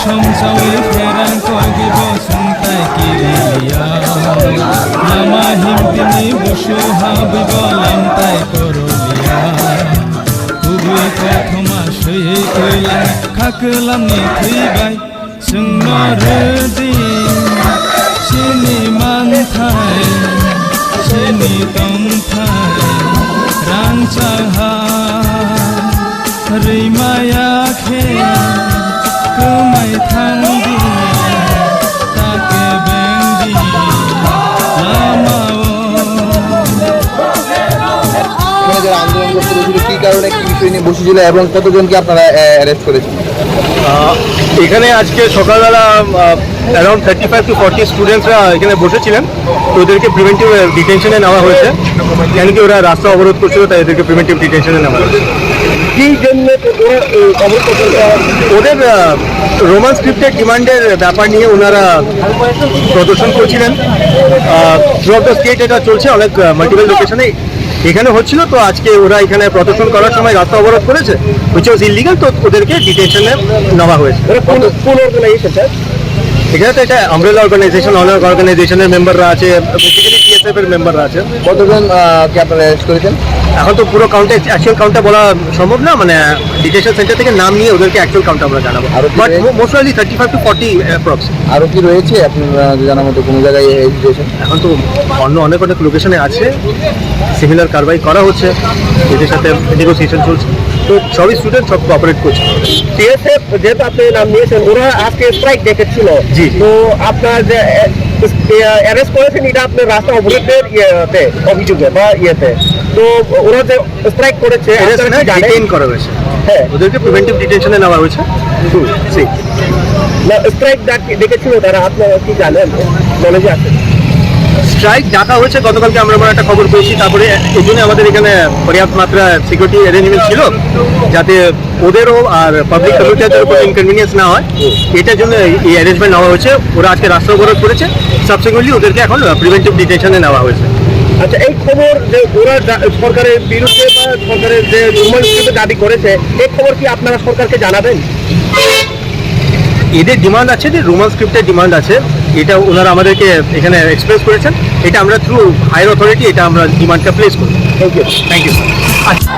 Somsawi ferang kogi bosung tai kiriya Lama himtini bushu habi bolam tai korolia Ubui kothoma shui koilang khaklam ni thibai Sungno rudi Sini manthai Sini tongthai Rang chaha Rimaya khe Kumai thangdi take bengdi lamao যারা আন্দোলন করতে বসেছিল কি কারণে কি বিষয় নিয়ে বসেছিল এবং কতজনকে আপনারা অ্যারেস্ট করেছেন? এখানে আজকে সকালবেলা অ্যারাউন্ড 35 to 40 স্টুডেন্টসরা এখানে বসেছিলেন, তো ওদেরকে প্রিভেন্টিভ ডিটেনশনে নেওয়া হয়েছে। কেন কি ওরা রাস্তা অবরোধ করছিল, তাই এদেরকে প্রিভেন্টিভ ডিটেনশনে নেওয়া হয়েছে। কি জন্য ওদের রোমান স্ক্রিপ্টের ডিমান্ডের ব্যাপার নিয়ে ওনারা প্রদর্শন করছিলেন। থ্রু আউট দ্য স্টেট এটা চলছে, অনেক মাল্টিপল লোকেশনে এখানে হচ্ছিল। তো আজকে ওরা এখানে প্রদর্শন করার সময় রাস্তা অবরোধ করেছে, হুইচ ওয়াজ ইলিগাল, তো ওদেরকে ডিটেনশনে নেওয়া হয়েছে। এখানে তো এটা আমব্রেলা অর্গানাইজেশন, অনার অর্গানাইজেশনের মেম্বাররা আছে, বেসিক্যালি টিএসএফ এর মেম্বাররা আছে। কতজন কে আপনারা অ্যারেস্ট করেছেন? এখন তো পুরো কাউন্টে অ্যাকচুয়াল কাউন্টটা বলা সম্ভব না, মানে ডিটেনশন সেন্টার থেকে নাম নিয়ে ওদেরকে অ্যাকচুয়াল কাউন্ট আমরা জানাবো, বাট মোস্টলি 35 to 40 অ্যাপ্রক্স। আরও কি রয়েছে আপনারা জানার মতো কোনো জায়গায় এডুকেশন? এখন তো অন্য অনেক লোকেশনে আছে, সিমিলার কারবাই করা হচ্ছে, এদের সাথে নেগোসিয়েশন চলছে। তো সবই স্টুডেন্ট সব কোঅপারেট করছে। টিএসএফ যেহেতু আপনি নাম নিয়েছেন, ওরা আজকে স্ট্রাইক ডেকেছিল। জি। তো আপনার যে অ্যারেস্ট করেছেন এটা আপনার রাস্তা অবরোধের ইয়েতে অভিযোগে বা ইয়েতে, তো ওরা যে স্ট্রাইক করেছে ডিটেইন করা হয়েছে, হ্যাঁ ওদেরকে প্রিভেন্টিভ ডিটেনশনে নেওয়া হয়েছে। স্ট্রাইক ডেকেছিল তারা, আপনারা কি জানেন, নলেজে আছে? স্ট্রাইক ডাকা হয়েছে গতকালকে, আমরা একটা খবর পেয়েছি। তারপরে এই জন্য আমাদের এখানে পর্যাপ্ত মাত্রা সিকিউরিটি অ্যারেঞ্জমেন্ট ছিল, যাতে ওদেরও আর পাবলিক কমিউনিটির উপর ইনকনভিনিয়েন্স না হয়, এটার জন্য এই অ্যারেঞ্জমেন্ট নেওয়া হয়েছে। ওরা আজকে রাস্তা অবরোধ করেছে, সাবসিকুয়েন্টলি ওদেরকে এখন প্রিভেন্টিভ ডিটেনশনে নেওয়া হয়েছে। আচ্ছা, এই খবর যে ওরা সরকারের বিরুদ্ধে বা সরকারের যে নির্মূল দাবি করেছে, এই খবর কি আপনারা সরকারকে জানাবেন? এদের ডিমান্ড আছে, যে রোমান স্ক্রিপ্টের ডিমান্ড আছে, এটা ওনারা আমাদেরকে এখানে এক্সপ্রেস করেছেন। এটা আমরা থ্রু হায়ার অথরিটি এটা আমরা ডিমান্ডটা প্লেস করি। Thank you. Thank you. আচ্ছা।